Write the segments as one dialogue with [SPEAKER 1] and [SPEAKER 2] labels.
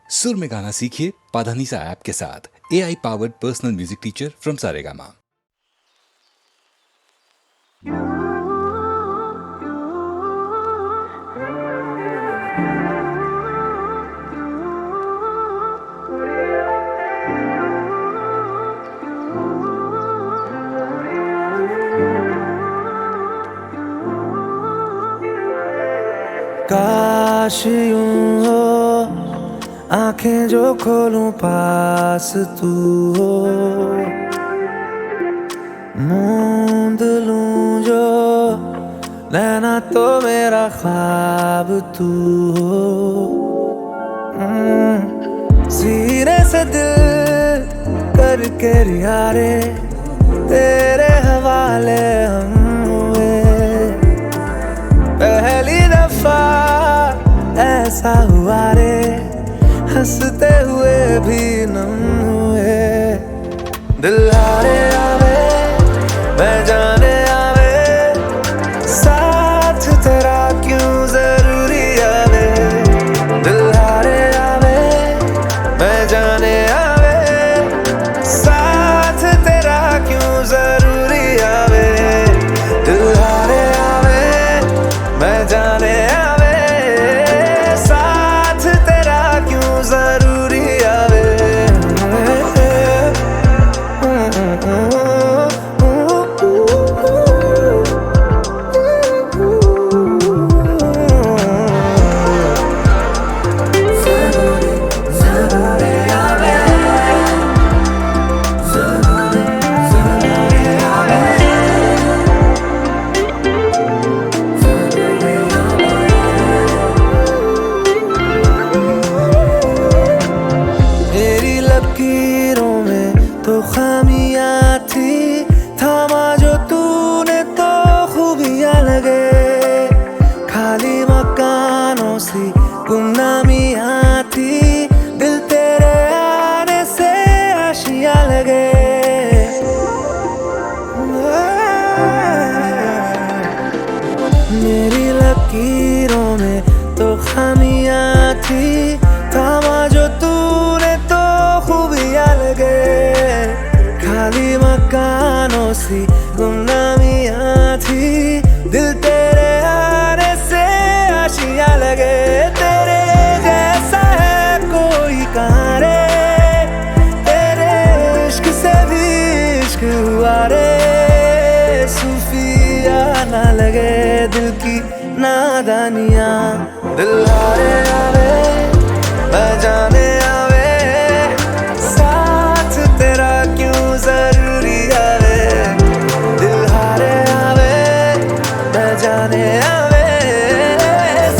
[SPEAKER 1] सुर में गाना सीखिए पाधानीसा ऐप के साथ। AI powered personal music teacher from Saregama.
[SPEAKER 2] काश यूं हो आंखें जो खोलूं पास तू हो, मूंद लूं जो नैना तो मेरा ख्वाब तू हो। सीने से दिल करके रियारे तेरे हवाले हम हुए, पहली दफा ऐसा हुआ रे हंसते हुए भी नम हुए। दिल हारे आवे मैं जाने आवे, साथ तेरा क्यों जरूरी आवे। दिल हारे आवे मैं जाने आवे, साथ तेरा क्यों जरूरी आवे। दिल हारे आवे मैं जाने आवे, साथ तेरा क्यों जरूरी आवे। मेरी लकीरों में तो खामियां थी, थामा जो तूने तो खूबियां लगे। खाली मकानों सी गुमनामियां थी, दिल तेरे आने से आशियां लगे। मेरी लकीरों में तो खामियां थी, थामा जो तूने तो खूबियां लगे। खाली मकानों सी गुमनामियां थी, दिल तेरे आने से आशियां लगे। तेरे जैसा है कोई कहाँ रे, तेरे इश्क से भी इश्क हुआ रे। सूफिया ना लगे दिल की नादानियाँ, दिल हारे आवे मैं जाने आवे, साथ तेरा क्यों जरूरी आवे। दिल हारे आवे मैं जाने आवे,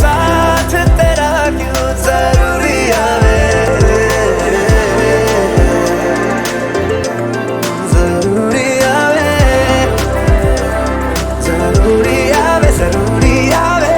[SPEAKER 2] साथ तेरा क्यों जरूरी आवे। जरूरी आवे जरूरी आवे जरूरी आवे,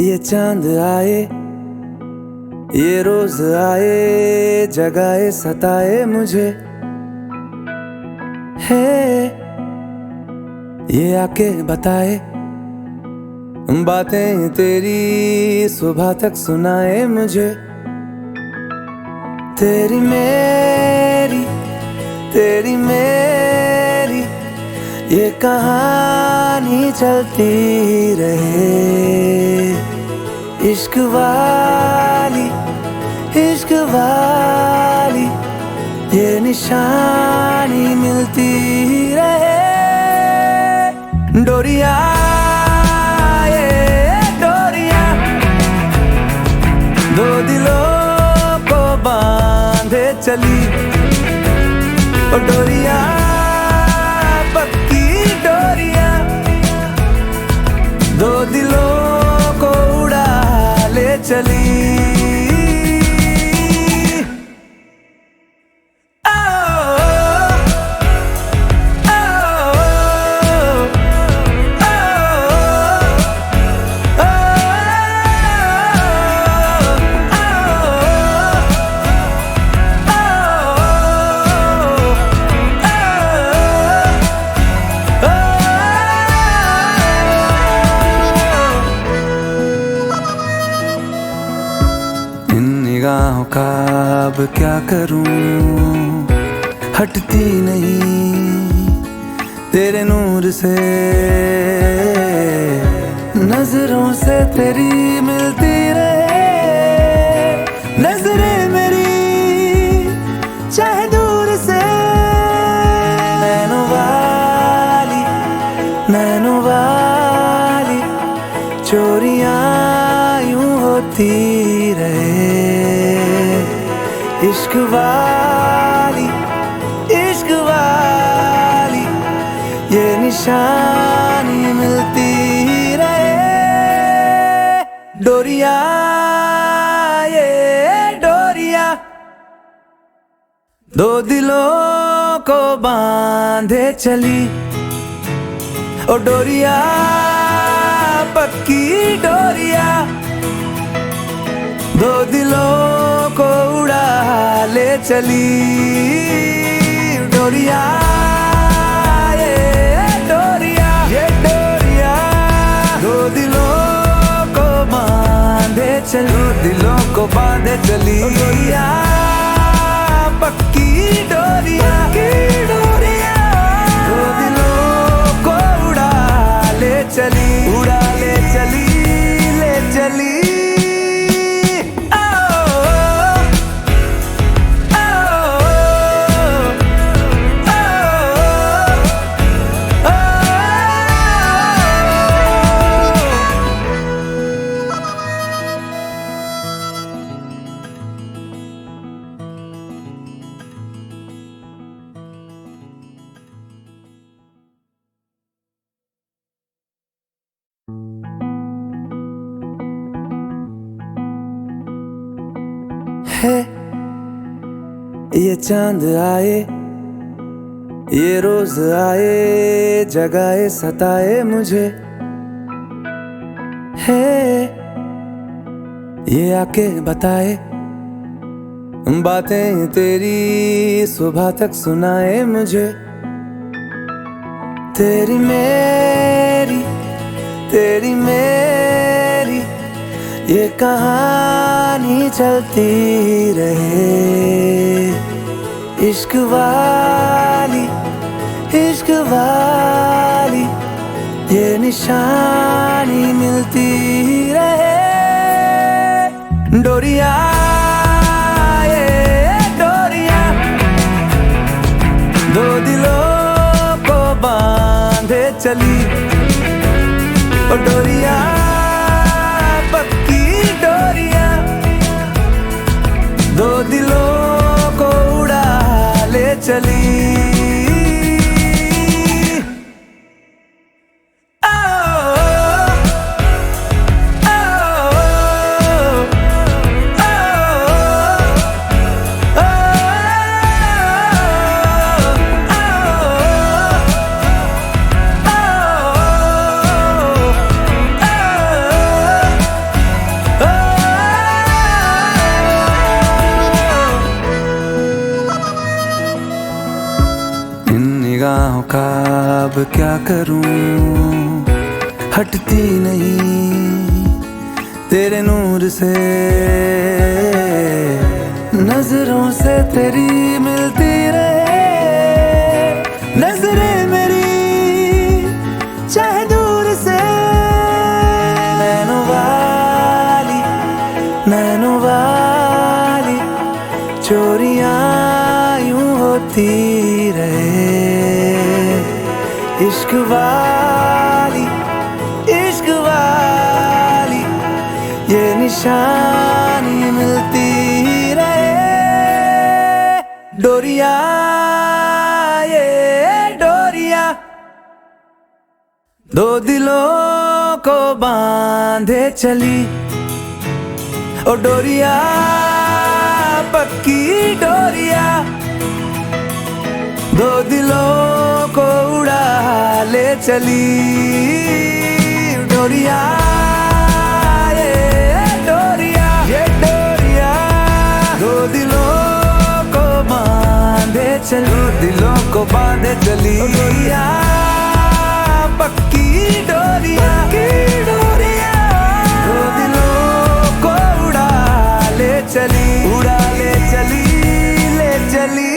[SPEAKER 2] ये चांद आए, ये रोज आए, जगाए सताए मुझे है, ये आके बताए बातें तेरी, सुबह तक सुनाए मुझे। तेरी मेरी ये कहानी चलती रहे, इश्क वाली ये निशानी मिलती रहे। डोरिया ये डोरिया दो दिलों को बांधे चली, ओ डोरिया पक्की डोरिया दो दिलों को उड़ा ले चली। निगाहों का अब क्या करूं, हटती नहीं तेरे नूर से, नजरों से तेरी मिलती रहे, नजरें मेरी चाहे दूर से। नैनों वाली चोरियां यूं होती रहे, इश्क वाली ये निशानी मिलती रहे। डोरिया ये डोरिया दो दिलों को बांधे चली, ओ डोरिया पक्की डोरिया दो दिलों को उड़ा ले चली। डोरिया ये डोरिया दो दिलों को बांधे चली, दिलों को बांधे चली। डोरिया पक्की डोरिया दो दिलों को उड़ा ले चली, ले चली। है ये चांद आए, ये रोज आए, जगाए सताए मुझे है, ये आके बताए बातें तेरी, सुबह तक सुनाए मुझे। तेरी मेरी ये कहानी चलती रहे, इश्क वाली ये निशानी मिलती रहे। डोरिया ये डोरिया दो दिलों को बांधे चली, ओ डोरिया पक्की डोरिया दो दिलों को उड़ा ले चली। का अब क्या करूं, हटती नहीं तेरे नूर से, नजरों से तेरी मिलती रहे नजरें मेरी चाहे दूर से। नैनों वाली चोरियां यूं होती रहे, इश्क वाली ये निशानी मिलती रहे। डोरिया ये डोरिया दो दिलों को बांधे चली, ओ डोरिया पक्की डोरिया दो दिलों को उड़ा ले चली। डोरिया ये डोरिया दो दिलों को बांधे चली, दिलों को बांधे चली। डोरिया पक्की डोरिया दो दिलों को उड़ा ले चली, ले चली।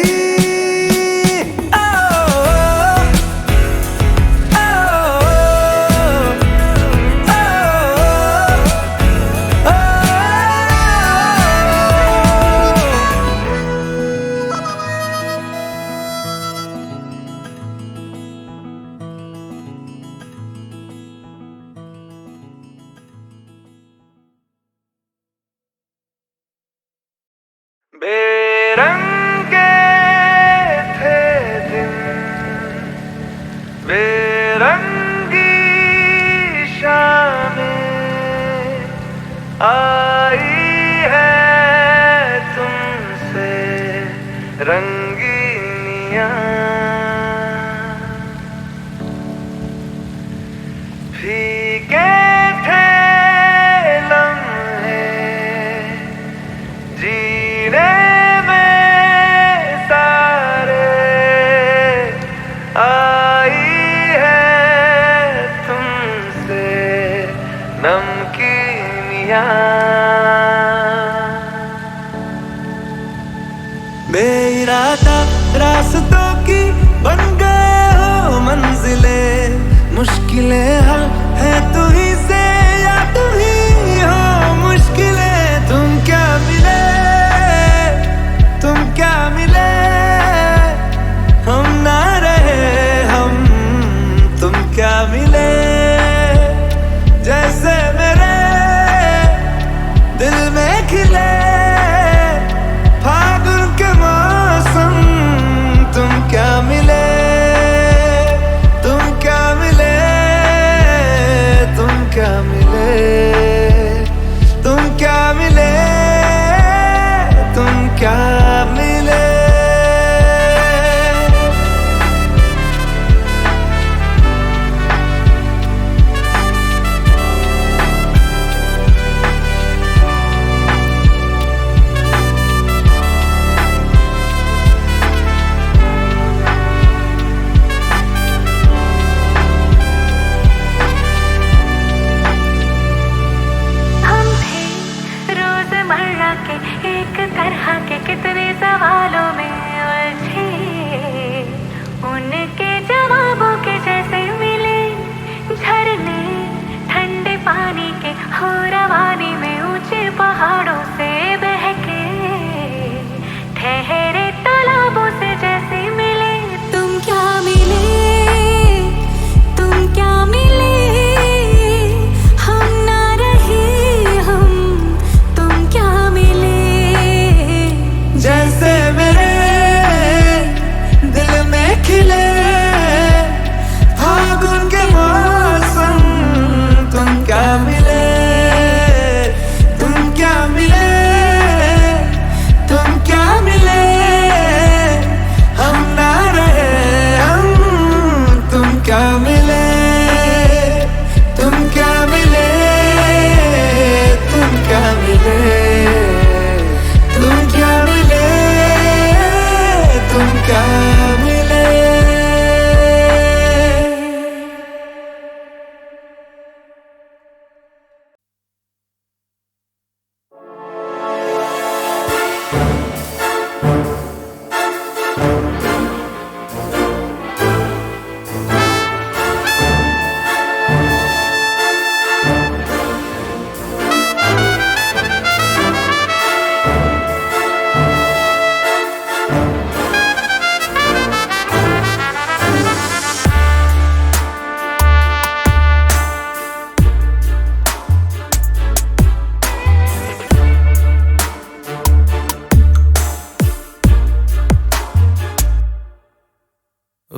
[SPEAKER 2] बेरंगे थे दिन, बेरंगी शामें आई है तुमसे रंगीनियां, फीके थे लम्हे जीने में सारे, आई है तुमसे नमकीनियां। बेइरादा रास्तों की बन गए हो मंजिलें, मुश्किलें हल है तू ही से या तू ही हो मुश्किलें। तुम क्या मिले हम ना रहे हम, तुम क्या मिले जैसे मेरे दिल में खिले फागुन के मौसम। तुम क्या मिले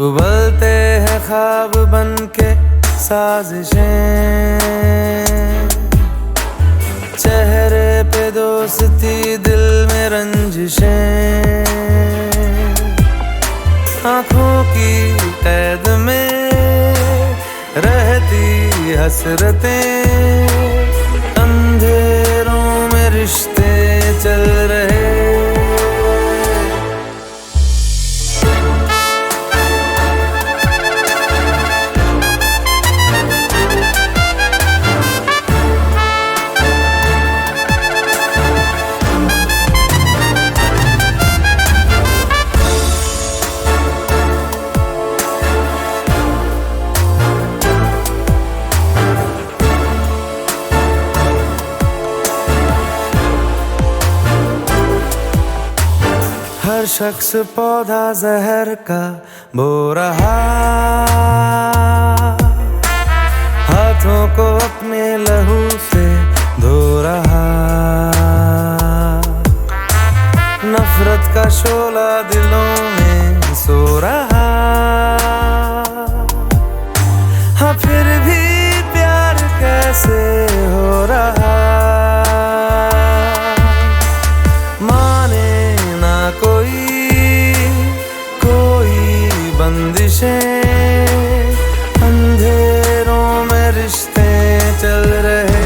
[SPEAKER 2] उबलते हैं ख्वाब बन के साजिशें, चेहरे पे दोस्ती दिल में रंजिशें, आँखों की कैद में रहती हसरतें, अंधेरों में रिश्ते चल रहे। हर शख्स पौधा जहर का बो रहा, हाथों को अपने लहू से धो रहा, नफरत का शोला दिलों में सो रहा। हाँ फिर भी प्यार कैसे हो रहा, बंदिशें, अंधेरों में रिश्ते चल रहे।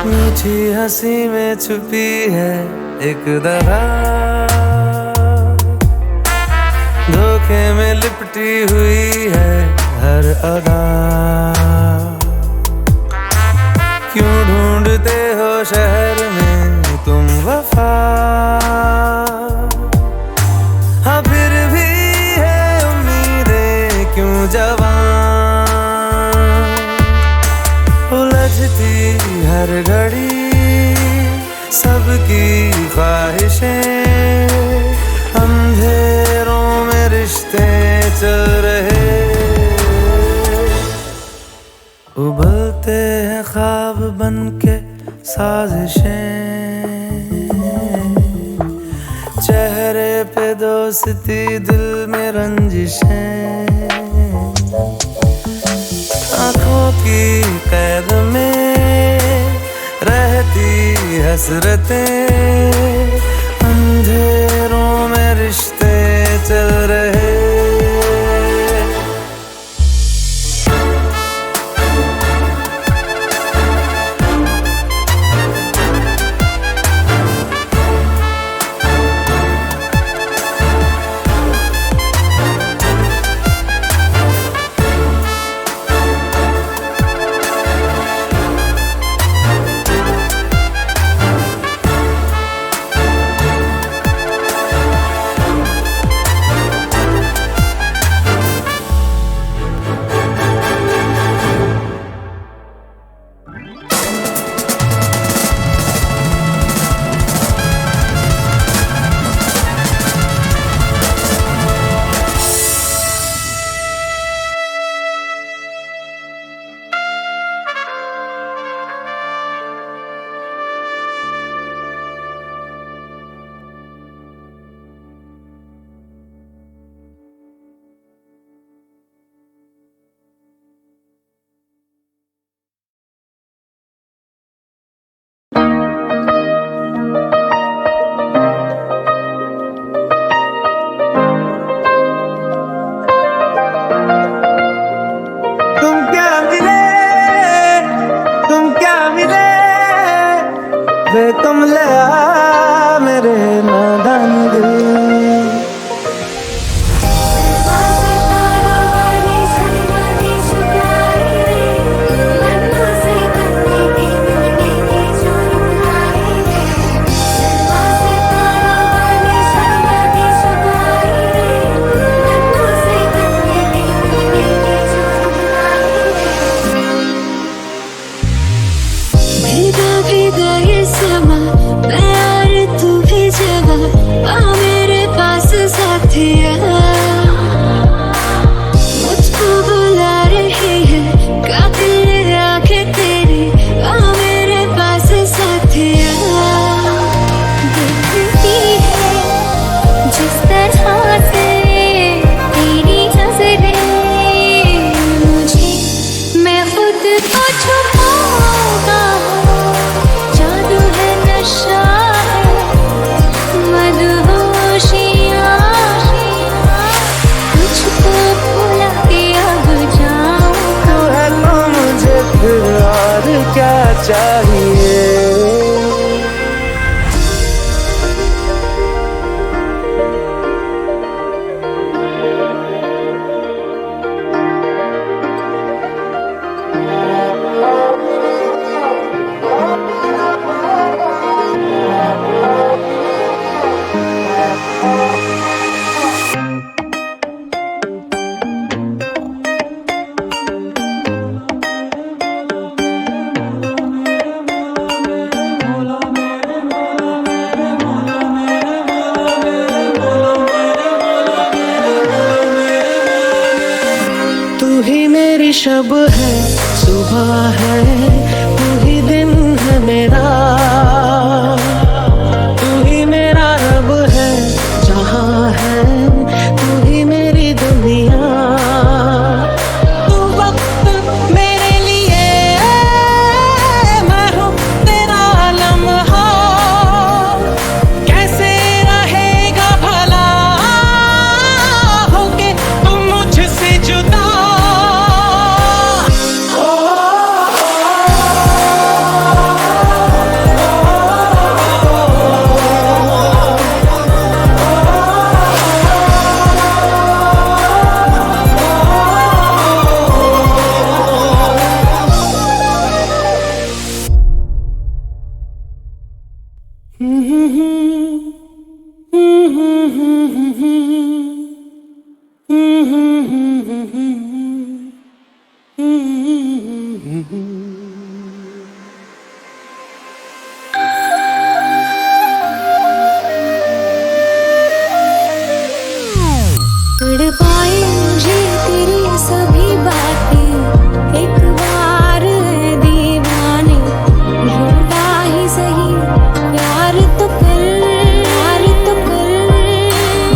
[SPEAKER 2] मीठी हंसी में छुपी है एक दरार, धोखे में लिपटी हुई है हर अदा। क्यों ढूंढते हो शहर में तुम वफा, हाँ फिर भी है उम्मीदें क्यों जवां, उलझती हर घड़ी सबकी ख्वाहिशें, अंधेरों में रिश्ते चल रहे। उबलते हैं ख्वाब बन के साजिशें, चेहरे पे दोस्ती दिल में रंजिशें, आँखों की कैद में रहती हसरतें, अंधेरों में रिश्ते चल रहे। चाहिए। तू ही मेरी शब है, सुबह है, तू ही दिन है मेरा, तू ही मेरा रब है, जहाँ है तू ही मेरी दुनिया। तू वक्त मेरे लिए, मैं हूँ तेरा लम्हा, कैसे रहेगा भला होके तुम मुझसे जुदा।
[SPEAKER 3] तड़पाए मुझे तेरी सभी बातें, एक बार है दीवाने, झूठा ही सही प्यार तो कर, प्यार तो कर।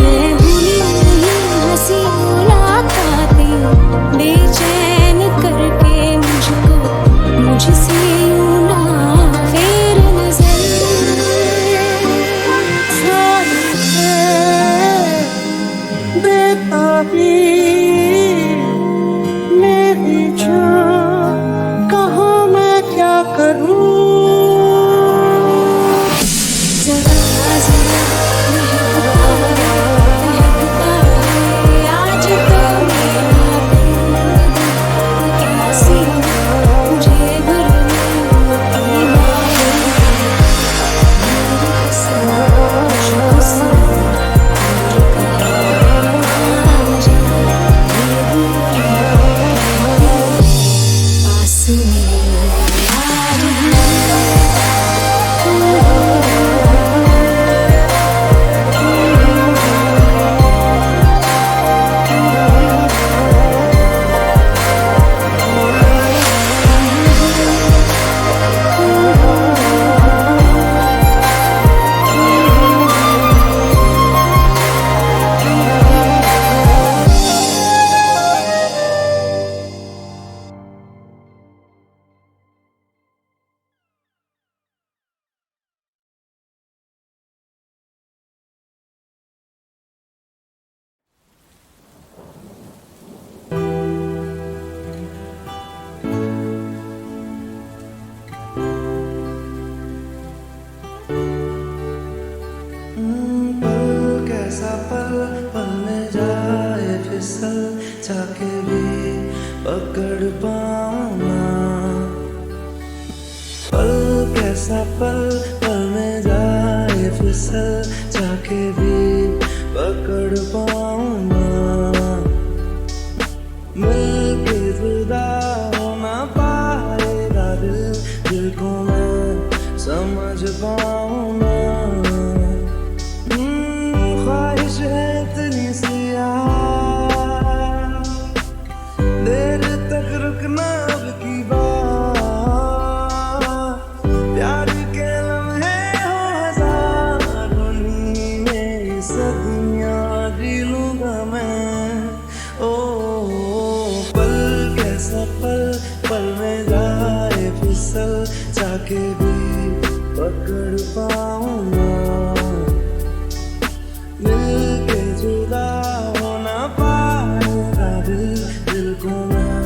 [SPEAKER 3] मैं भूली नहीं हंसी मुलाकातें, बेचैन करके मुझको मुझसे यूं ना फेर नजर।
[SPEAKER 2] बेताबी मेरी जान, कहाँ मैं क्या करूँ।
[SPEAKER 3] जरा जरा महकता है आज तो मेरा दिल, कैसी मुझे भरने की बात, मेरी कसम मुझको सुन।
[SPEAKER 2] कैसा पल पल में जाए फिसल, जाके भी पकड़ पाऊंगा। पल कैसा पल पल में जाए फिसल, जाके भी पकड़ पाऊंगा। मिलके जुदा हो ना पाएगा दिल, दिल को मैं समझ पाऊंगा। ख्वाहिश है इतनी सी यार, देर तक रुकना अब की बात। प्यार के लम्हे हो हजारों, मेरी सदियां जी लूंगा मैं। ओ पल कैसा पल पल में जाए फिसल, जाके भी पकड़ पाऊंगा। मिलके जुदा हो ना पाएगा दिल, दिल को मैं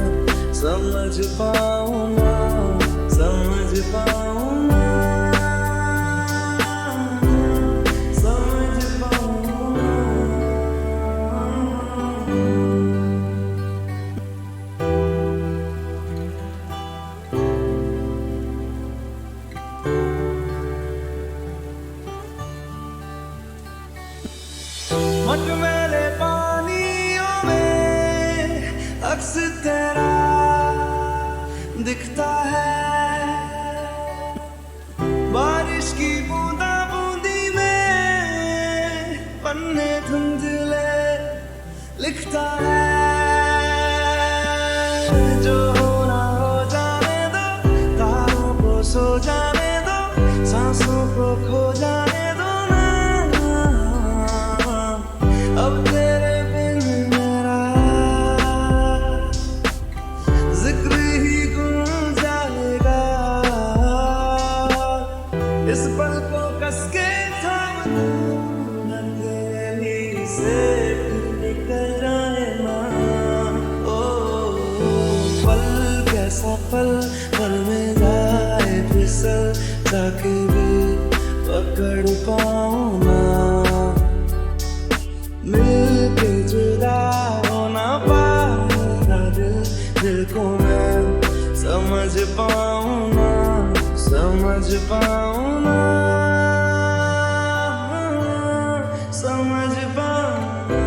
[SPEAKER 2] समझ पाऊंगा, समझ पाऊंगा। मटमैले पानियों में अक्स तेरा दिखता है, बारिश की बूंदा बूंदी में पन्ने धुंधले लिखता है। जो होना हो जाने दो, तारों को सो जाने दो, सांसों को खो जाने दो ना। अब तेरे बिन मेरा जिक्र ही गुम जाएगा। इस पल को कस के थाम लूं, अंधेरी से निकल जाए ना। ओ पल कैसा पल, पल में जाए फिसल, ताकि भी पकड़ पाऊं ना। मिलके जुदा हो ना पाएगा दिल, दिल को मैं समझ पाऊं ना, समझ पाऊं ना, समझ पाऊं ना।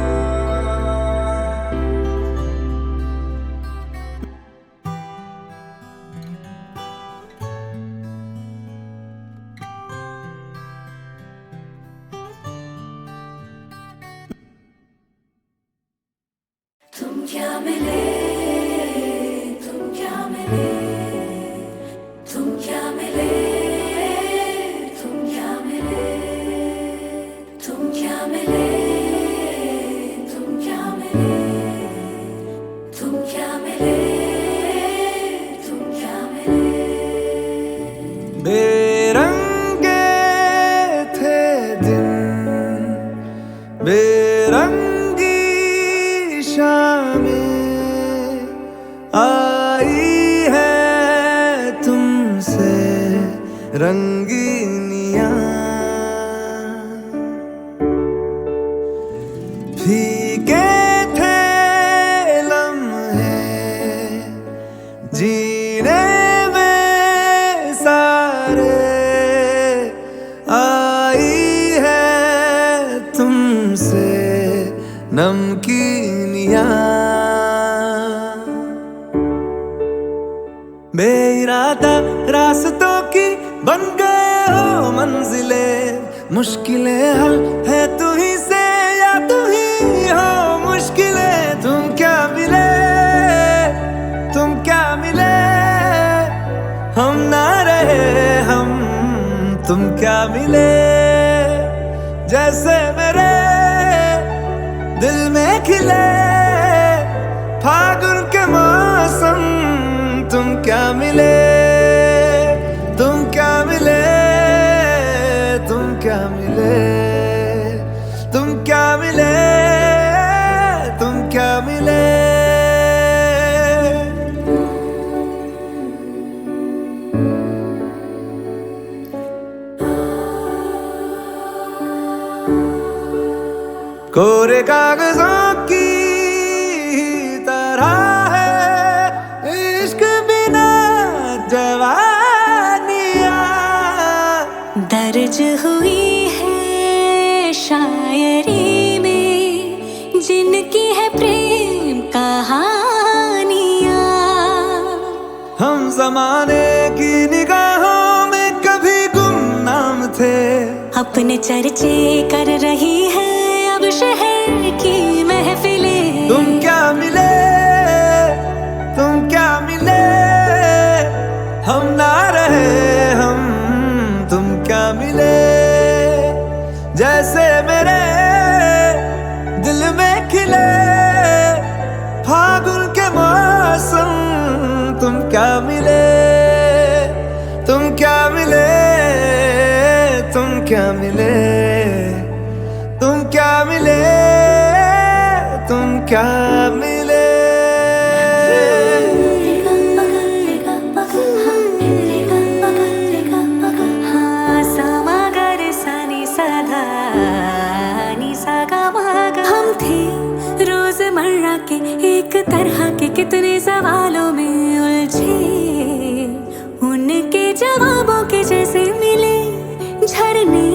[SPEAKER 3] तुम क्या मिले, तुम क्या मिले, तुम क्या मिले, तुम क्या मिले, तुम क्या मिले, तुम क्या मिले, तुम क्या मिले, तुम क्या मिले।
[SPEAKER 2] बेरंगे थे दिन, बेरंगी शामें आई है तुमसे रंगीनियां। फीके थे लम्हे जीने में सारे, आई है तुमसे नमकीनियां। बेइरादा रास्तों की बन गए हो मंजिले, मुश्किलें हल है तू ही से या तू ही हो मुश्किलें। तुम क्या मिले, तुम क्या मिले, हम ना रहे हम, तुम क्या मिले। जैसे मेरे दिल में खिले फागुन के मौसम, तुम क्या मिले, तुम क्या मिले, तुम क्या मिले, तुम क्या मिले, तुम क्या मिले। कोरे कागजों की तरह है इश्क बिना जवानियां,
[SPEAKER 3] दर्ज हुई है शायरी में जिनकी है प्रेम कहानियां।
[SPEAKER 2] हम जमाने की निगाहों में कभी गुमनाम थे,
[SPEAKER 3] अपने चर्चे कर रही है अब शहर की महफिलें।
[SPEAKER 2] तुम क्या मिले, तुम क्या मिले, हम ना रहे हम, तुम क्या मिले। जैसे मेरे दिल में खिले फागुन के मौसम, तुम क्या मिले, तुम क्या मिले, तुम क्या मिले, तुम क्या मिले, तुम क्या मिले।
[SPEAKER 3] हम थे रोजमर्रा के एक तरह के कितने सवालों में उलझे, उनके जवाबों के जैसे मिले झरने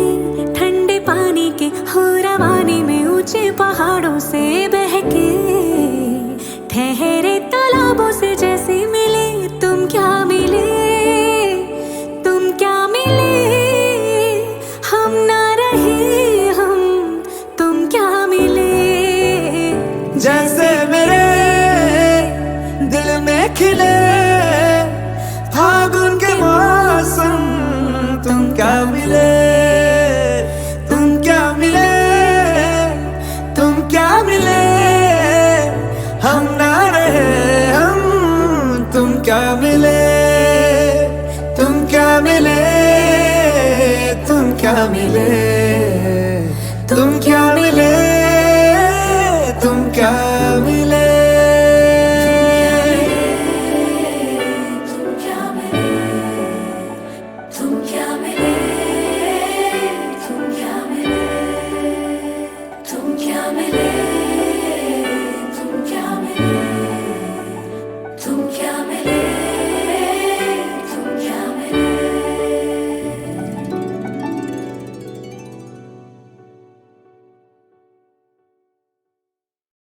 [SPEAKER 3] ठंडे पानी के हो रवानी में ऊंचे पहाड़ों से